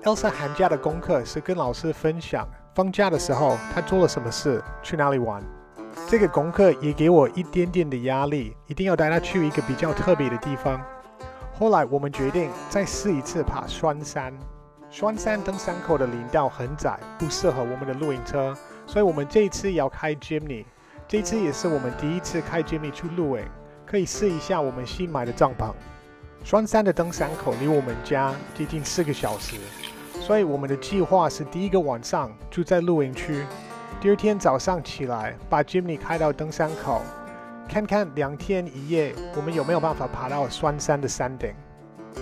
Elsa 寒假的功课是跟老师分享放假的时候她做了什么事，去哪里玩。这个功课也给我一点点的压力，一定要带她去一个比较特别的地方。后来我们决定再试一次爬双山。双山登山口的林道很窄，不适合我们的露营车，所以我们这一次也要开 Jimny。这次也是我们第一次开 Jimny 去露营，可以试一下我们新买的帐篷。双山的登山口离我们家接近4个小时，所以我们的计划是第一个晚上住在露营区，第二天早上起来把 Jimny 开到登山口，看看2天1夜我们有没有办法爬到双山的山顶。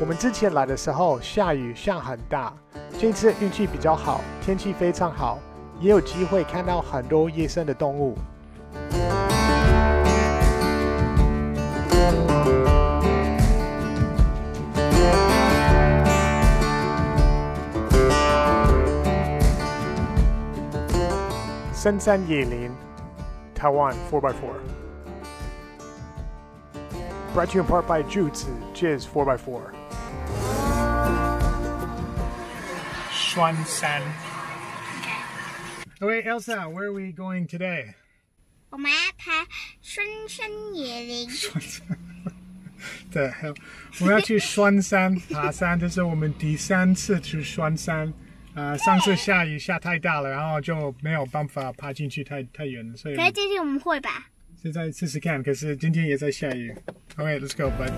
我们之前来的时候下雨下很大，这次运气比较好，天气非常好，也有机会看到很多野生的动物。深山野林，台湾 4x4。Brought to you in part by Jutsu Jizz 4x4。双山。Okay, Elsa, where are we going today? 我们要爬深山野林。对，我们要去双山爬山，这是我们第3次去双山。上次下雨下太大了，然后就没有办法爬进去太远了，所以。可是今天我们会吧？现在试试看，可是今天也在下雨。Okay, let's go, bud.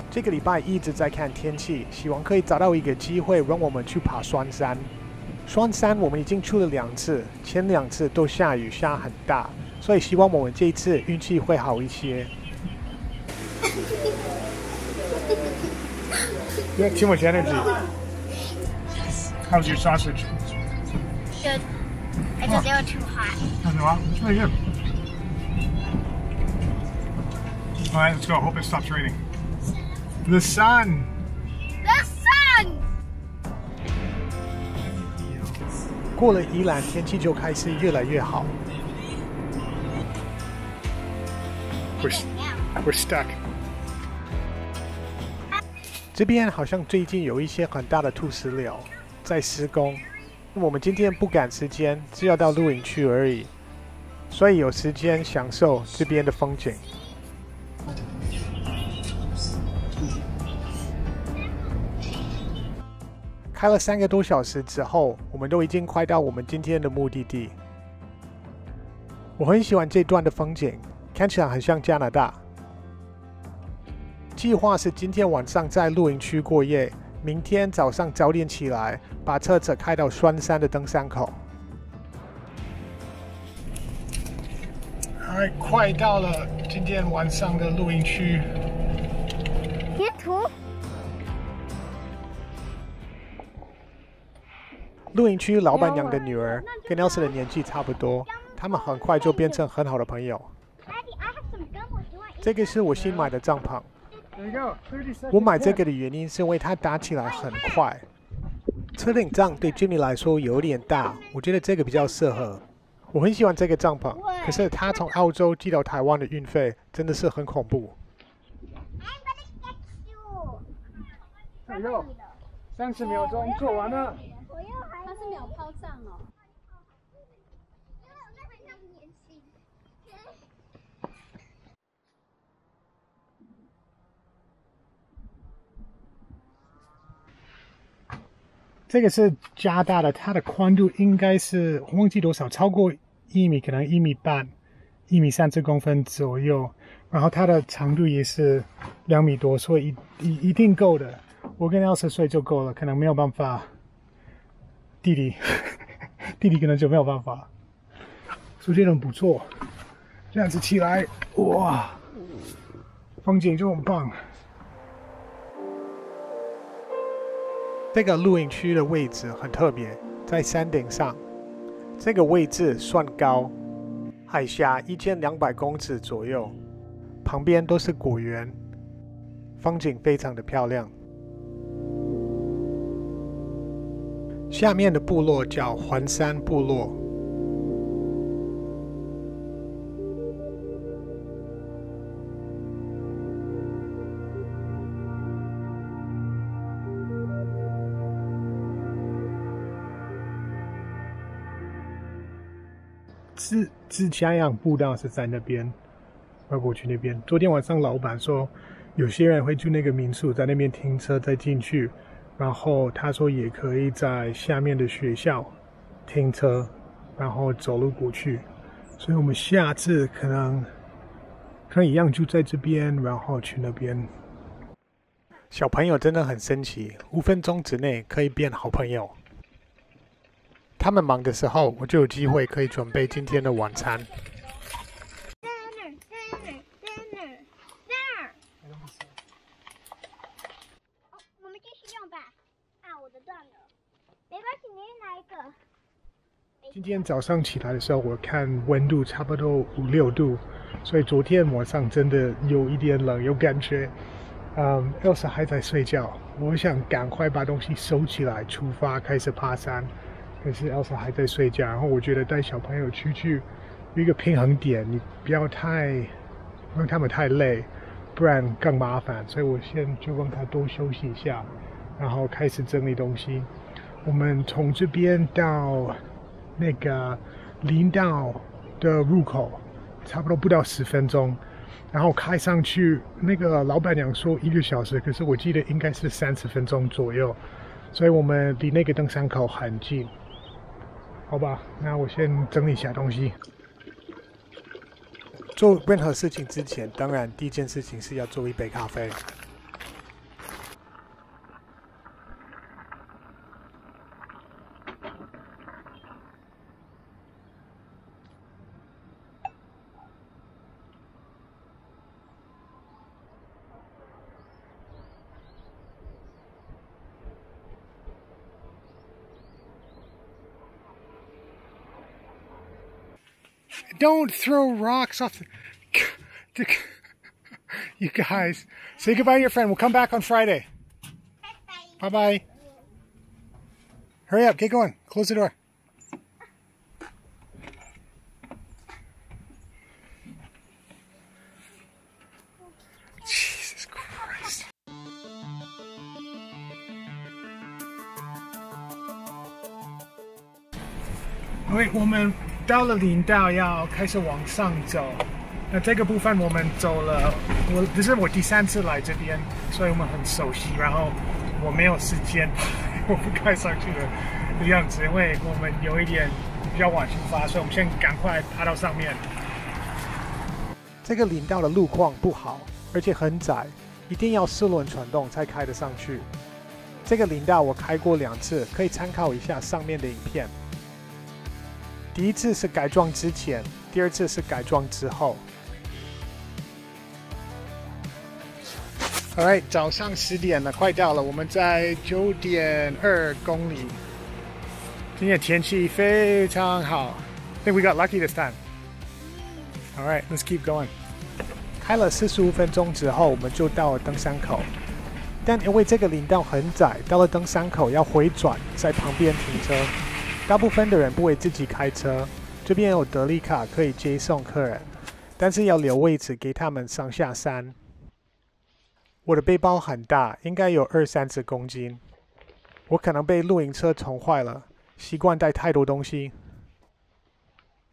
这个礼拜一直在看天气，希望可以找到一个机会让我们去爬双山。双山我们已经去了2次，前2次都下雨下很大，所以希望我们这一次运气会好一些。You have too much energy. How's your sausage? Good. It's just they were too hot. It's really good. All right, let's go. Hope it stops raining. The sun. The sun. 过了宜兰，天气就开始越来越好。We're stuck. 这边好像最近有一些很大的土石流在施工，我们今天不赶时间，只要到露营区而已，所以有时间享受这边的风景。开了3个多小时之后，我们都已经快到我们今天的目的地。我很喜欢这段的风景，看起来很像加拿大。计划是今天晚上在露营区过夜，明天早上早点起来，把车子开到双山的登山口。快到了今天晚上的露营区。截图。露营区老板娘的女儿跟 Elsa 的年纪差不多，他们很快就变成很好的朋友。这个是我新买的帐篷。我买这个的原因是因为它打起来很快。车顶帐对 Jimmy 来说有点大，我觉得这个比较适合。我很喜欢这个帐篷，可是它从澳洲寄到台湾的运费真的是很恐怖。30秒钟做完了。它是秒抛上哦。这个是加大的，它的宽度应该是忘记多少，超过1米，可能1米半，1米30公分左右。然后它的长度也是2米多，所以一定够的。我跟Elsa睡就够了，可能没有办法。弟弟可能就没有办法。出现很不错，这样子起来，哇，风景就很棒。这个露营区的位置很特别，在山顶上，这个位置算高，海峡1200公尺左右，旁边都是果园，风景非常的漂亮。下面的部落叫环山部落。自家养步道是在那边，外国区那边。昨天晚上老板说，有些人会住那个民宿，在那边停车再进去，然后他说也可以在下面的学校停车，然后走路过去。所以我们下次可能一样住在这边，然后去那边。小朋友真的很神奇，5分钟之内可以变好朋友。他们忙的时候，我就有机会可以准备今天的晚餐。在那儿。哦，我们继续用吧。啊，我的断了。没关系，你拿一个。今天早上起来的时候，我看温度差不多5、6度，所以昨天晚上真的有一点冷，有感觉。Elsa 还在睡觉，我想赶快把东西收起来，出发开始爬山。可是 Elsa 还在睡觉，然后我觉得带小朋友出去有一个平衡点，你不要让他们太累，不然更麻烦。所以我先就让他多休息一下，然后开始整理东西。我们从这边到那个林道的入口，差不多不到10分钟，然后开上去，那个老板娘说1个小时，可是我记得应该是30分钟左右，所以我们离那个登山口很近。好吧，那我先整理一下东西。做任何事情之前，当然第一件事情是要做一杯咖啡。Don't throw rocks off the... You guys, say goodbye to your friend. We'll come back on Friday. Bye-bye. Hurry up, get going. Close the door. Jesus Christ. Wait, woman. 到了林道要开始往上走，那这个部分我们走了，这是我第3次来这边，所以我们很熟悉。然后我没有时间，我不该上去的样子，因为我们有一点比较晚出发，所以我们先赶快爬到上面。这个林道的路况不好，而且很窄，一定要4轮传动才开得上去。这个林道我开过2次，可以参考一下上面的影片。第一次是改装之前，第2次是改装之后。Alright， 早上10点了，快到了，我们在9.2公里。今天天气非常好 ，I think we got lucky this time. Alright, let's keep going. 开了45分钟之后，我们就到了登山口。但因为这个林道很窄，到了登山口要回转，在旁边停车。大部分的人不会自己开车，这边有德利卡可以接送客人，但是要留位置给他们上下山。我的背包很大，应该有20-30公斤。我可能被露营车宠坏了，习惯带太多东西。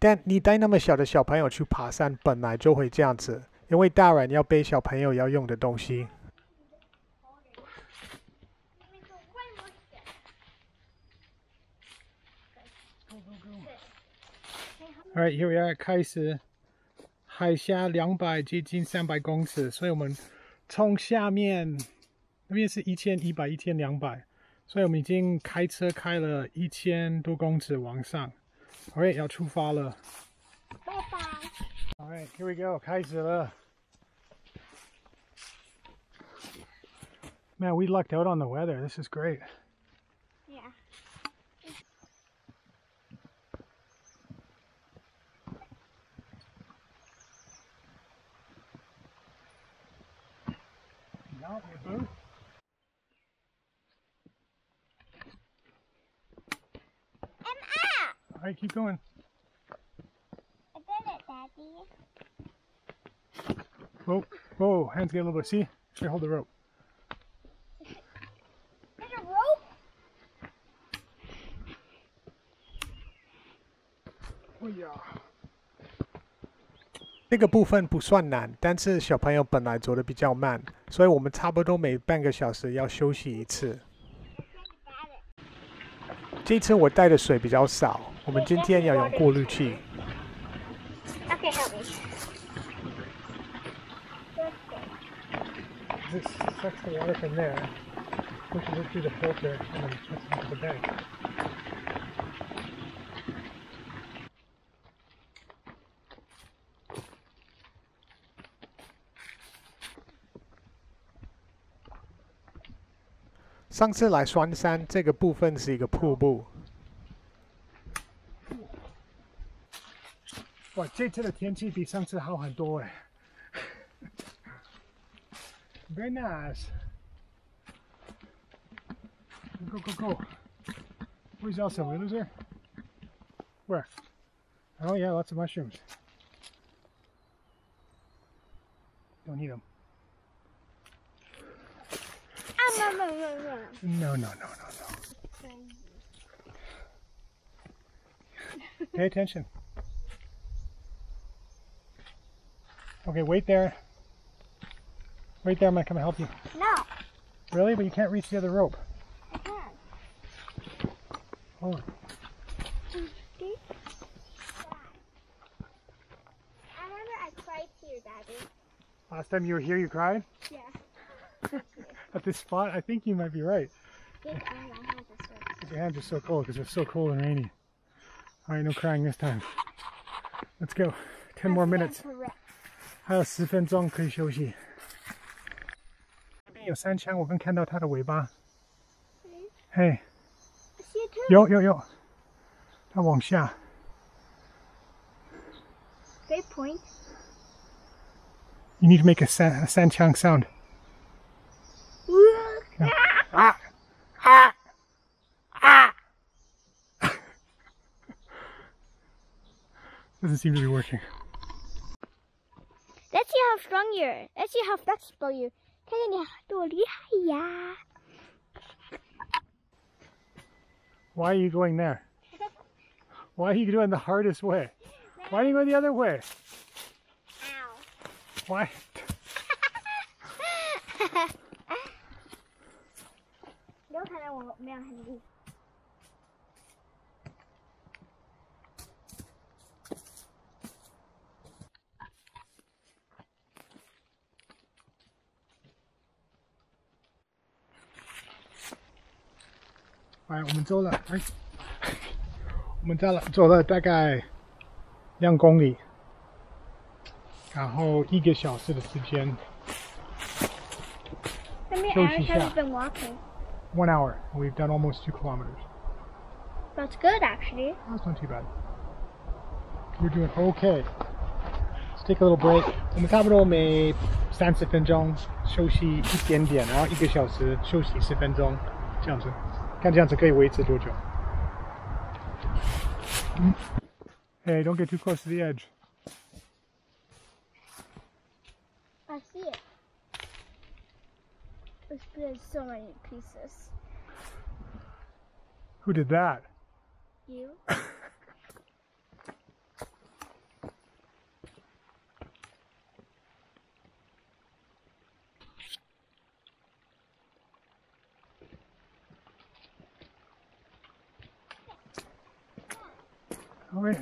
但你带那么小的小朋友去爬山，本来就会这样子，因为大人要背小朋友要用的东西。Alright, here we are. 开始海下200接近300公尺，所以我们从下面那边是1100、1200，所以我们已经开车开了1000多公尺往上。Alright， 要出发了。拜拜。Alright, here we go. 开始了。Man, we lucked out on the weather. This is great. Yeah. Now we're both. I'm up. All right, keep going. I did it, Daddy. Whoa, whoa, hands get a little bit. See? Here, hold the rope. There's a rope? Oh, yeah. 这个部分不算难，但是小朋友本来走的比较慢，所以我们差不多每半个小时要休息一次。这次我带的水比较少，我们今天要用过滤器。Okay, help me. This sucks the water from there, pushes it through the filter, and then puts it into the bag. "上次来双山，这个部分是一个瀑布。哇，这次的天气比上次好很多哎。Very nice. Go, go, go. Where's Elsa? We lose her? Where? Oh yeah, lots of mushrooms. Don't eat them. No, no, no, no, no. Pay attention. Okay, wait there. Wait there, I'm gonna come and help you. No. Really? But you can't reach the other rope. I can. Hold on. I remember I cried here, Daddy. Last time you were here, you cried? Yeah. At this spot? I think you might be right. My hands are so Your hands are so cold because it's so cold and rainy. Alright, no crying this time. Let's go. 10 more minutes. 还有10分钟可以休息。这边有山枪，我刚看到它的尾巴。嘿， I see it too. 有，它往下。Great point. You need to make a sanchang sound. Ah! Ah! Ah! Doesn't seem to be working. Let's see how strong you are. Let's see how flexible you are. 看看你多厉害呀 Why are you going there? Why are you doing the hardest way? Why are you going the other way? Ow. Why? 有可能我没有很厉害。哎，我们走了，哎，我们走了大概2公里，然后1个小时的时间。休息一下。Eric has been walking. 1 hour. We've done almost 2 kilometers. That's good, actually. That's not too bad. You're doing okay. Let's take a little break. 我们差不多每30分钟休息一点点，然后1个小时休息10分钟，这样子。看这样子可以维持多久？Hey, don't get too close to the edge. I see it. It's been so many pieces. Who did that? You? Oh wait.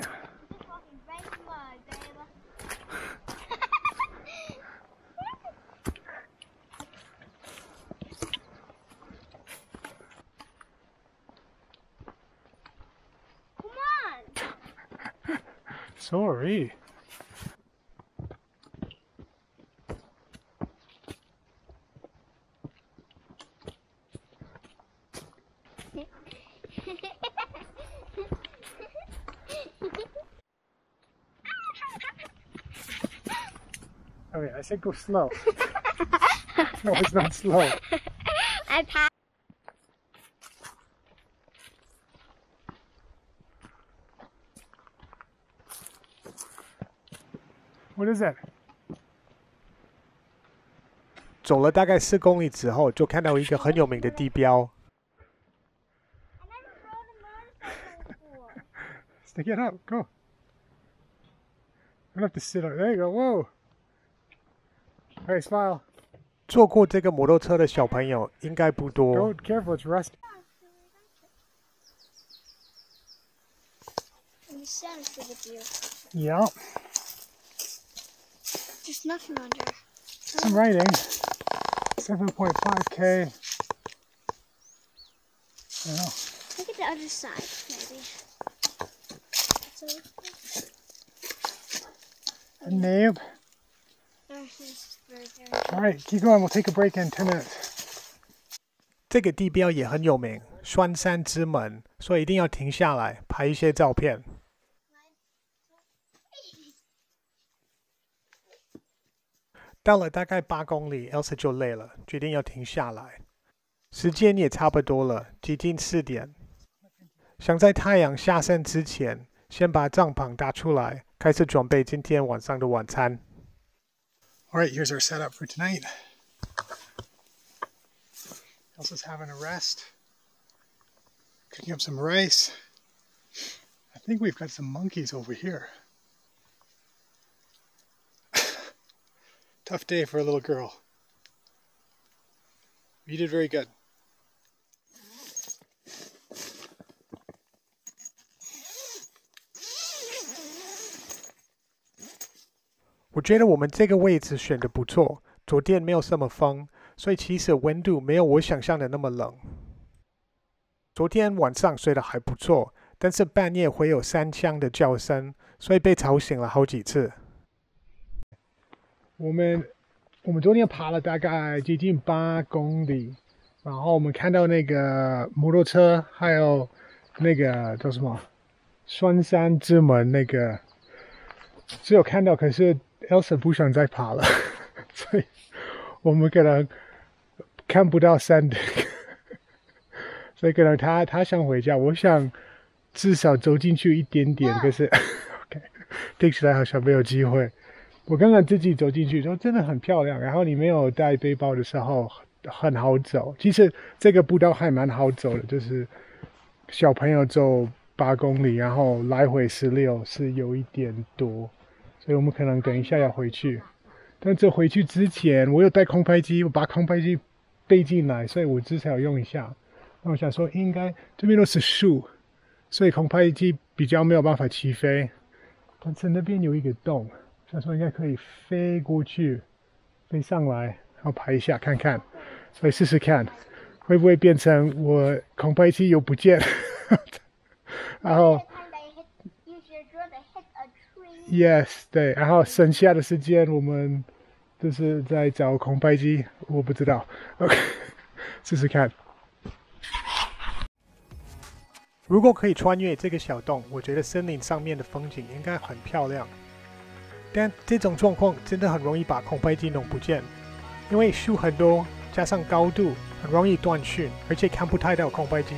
Sorry. Okay, I said go slow. No, it's not slow. I passed. What is that? 走了大概4公里之后，就看到一个很有名的地标。I never rode a motorcycle before. Stick it out, go. I have to sit on it. There you go. Whoa. Hey, smile. 坐过这个摩托车的小朋友应该不多。Go careful, it's rusty. Yeah. There's nothing under. Some writing. 7.5K. Yeah. Look at the other side, maybe. A nib. All right, keep going. We'll take a break in 10 minutes. 这个地标也很有名，栓山之门，所以一定要停下来拍一些照片。到了大概8公里 ，Elsa 就累了，决定要停下来。时间也差不多了，接近4点。想在太阳下山之前，先把帐篷搭出来，开始准备今天晚上的晚餐。All right, here's our setup for tonight. Elsa's having a rest. Cooking up some rice. I think we've got some monkeys over here. Tough day for a little girl. You did very good. 我觉得我们这个位置选的不错，昨天没有什么风，所以其实温度没有我想象的那么冷。昨天晚上睡得还不错，但是半夜会有山羌的叫声，所以被吵醒了好几次。我们昨天爬了大概接近8公里，然后我们看到那个摩托车，还有那个叫什么栓山之门那个，只有看到，可是 Elsa 不想再爬了，所以我们可能看不到山顶，所以可能他想回家，我想至少走进去一点点，可是 OK 听起来好像没有机会。我刚刚自己走进去，说真的很漂亮。然后你没有带背包的时候，很好走。其实这个步道还蛮好走的，就是小朋友走8公里，然后来回16是有一点多，所以我们可能等一下要回去。但这回去之前，我有带空拍机，我把空拍机背进来，所以我至少要用一下。那我想说，应该这边都是树，所以空拍机比较没有办法起飞。但是那边有一个洞。想说应该可以飞过去，飞上来，然后拍一下看看，所以试试看，会不会变成我空拍机又不见，然后 ，yes 对，然后剩下的时间我们就是在找空拍机，我不知道 ，OK， 试试看。如果可以穿越这个小洞，我觉得森林上面的风景应该很漂亮。但这种状况真的很容易把空拍机弄不见，因为树很多，加上高度，很容易断讯，而且看不太到空拍机。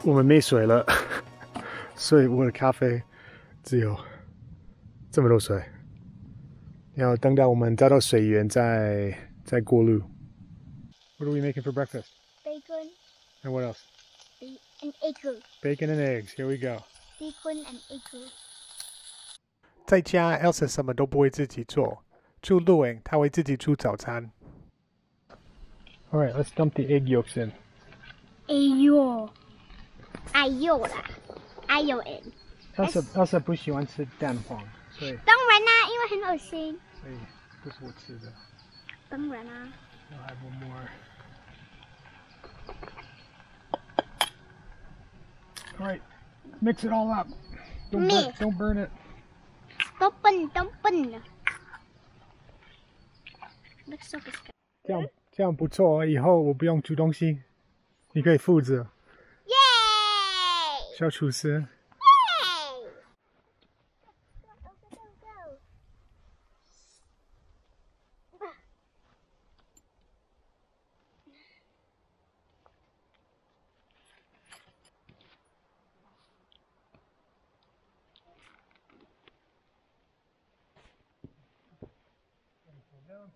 我们没水了，所以我的咖啡只有这么多水。要等到我们找到水源再过滤。What are we making for breakfast? Bacon. And what else? An egg. Bacon and eggs. Here we go. Bacon and egg. 在家 ，Elsa 什么都不会自己做。住露营，她会自己煮早餐。All right, let's dump the egg yolks in. 哎呦啦，哎呦哎 Elsa 不喜欢吃蛋黄，所以当然啦，因为很恶心。所以不是我吃的。当然啦。I'll have one more. All right, mix it all up. Don't burn it. 都笨。Looks so good. 这样不错，以后我不用煮东西，你可以负责。Yay! 小厨师。Yay! Go.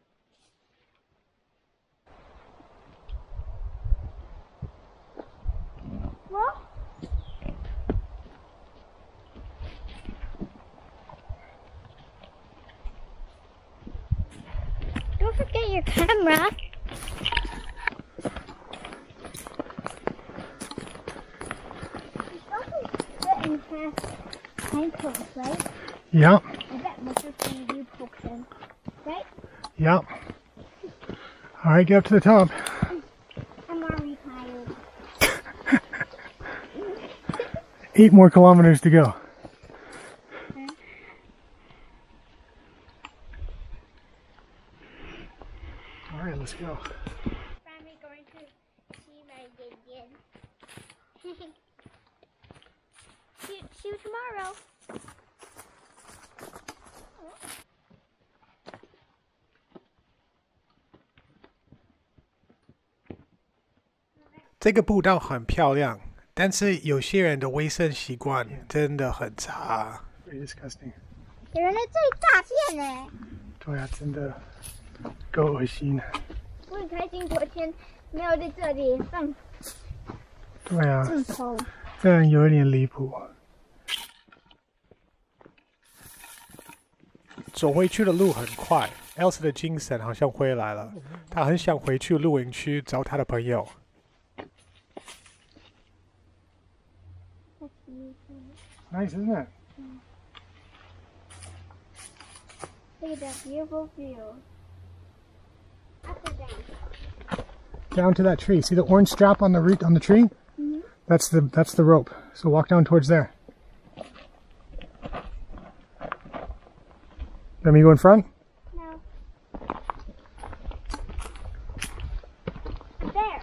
What? Don't forget your camera. Getting past ankles, right? Yeah. I bet most of the you poked in, right? Yeah. All right, get up to the top. I'm already tired. 8 more kilometers to go. All right, let's go. Finally going to see my Indian. See you tomorrow. 这个步道很漂亮，但是有些人的卫生习惯真的很差。Very disgusting. 有人在这里大便呢。对啊，真的够恶心。我很开心，昨天没有在这里放对啊，镜头。这样有一点离谱。走回去的路很快 ，Elsa 的精神好像回来了，她很想回去露营区找她的朋友。Nice, isn't it? Look at that beautiful view. Up and down. Down to that tree. See the orange strap on the root on the tree? Mm-hmm. That's the rope. So walk down towards there. Let me go in front. No. There.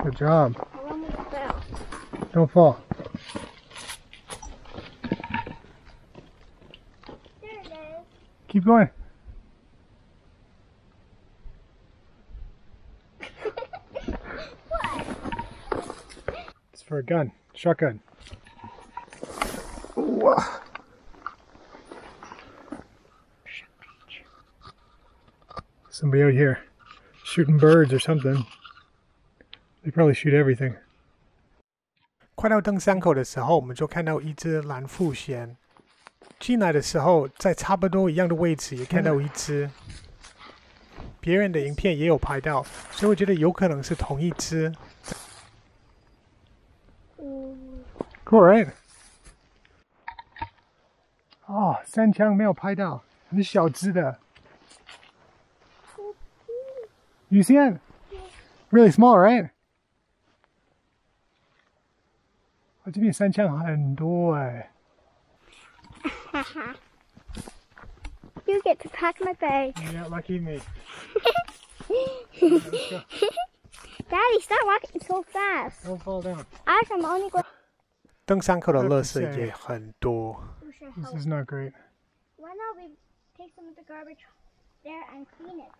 Good job. I almost fell. Don't fall. There it is. Keep going. What? It's for a gun. Shotgun. Ooh. Somebody out here shooting birds or something. They probably shoot everything. 快到登山口的时候，我们就看到一只蓝腹鹇。进来的时候，在差不多一样的位置也看到一只。别人的影片也有拍到，所以我觉得有可能是同一只。Cool, right? 哦，山枪没有拍到，很小只的。You see it? Really small, right? 哦，这边山枪很多哎。You get to pack my bag. Yeah, lucky me. Daddy, stop walking so fast. Don't fall down. I'm only going. 登山口的垃圾也很多。We should This help. is not great. Why not we take some of the garbage there and clean it?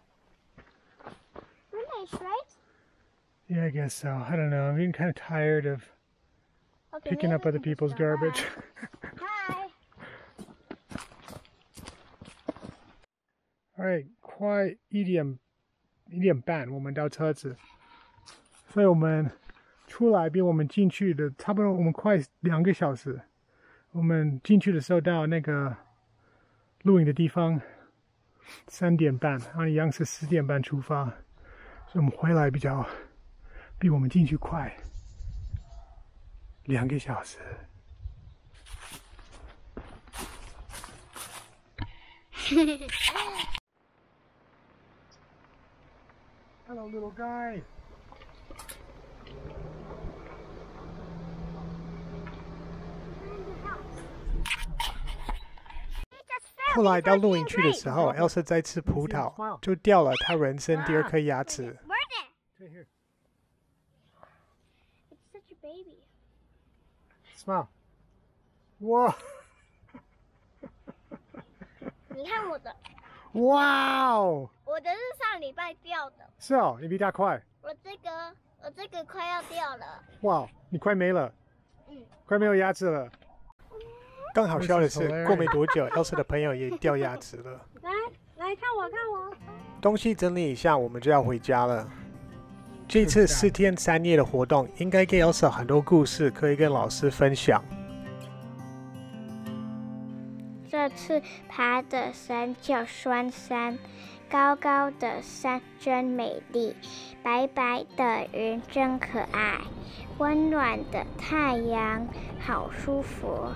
We're nice, right? Yeah, I guess so. I don't know. I'm getting kind of tired of Okay, picking up maybe we other can people's just go garbage. back. Hi. Alright, 快1点半，我们到车子，所以我们出来比我们进去的差不多，我们快2个小时。我们进去的时候到那个露营的地方3点半，然后一样是4点半出发，所以我们回来比我们进去快2个小时。Hello, little guy. 后来到露营区的时候，Elsa 在吃葡萄，就掉了她人生第2颗牙齿。It's such a baby. Smile. 哇！你看我的，哇哦！我的是上礼拜掉的。是哦，你比他快。我这个快要掉了。哇，你快没了。快没有牙齿了。更好笑的是，过没多久，Elsa 的朋友也掉牙齿了。来看我，看我。东西整理一下，我们就要回家了。这次4天3夜的活动，应该给 Elsa 很多故事可以跟老师分享。这次爬的山叫双山，高高的山真美丽，白白的云真可爱，温暖的太阳好舒服。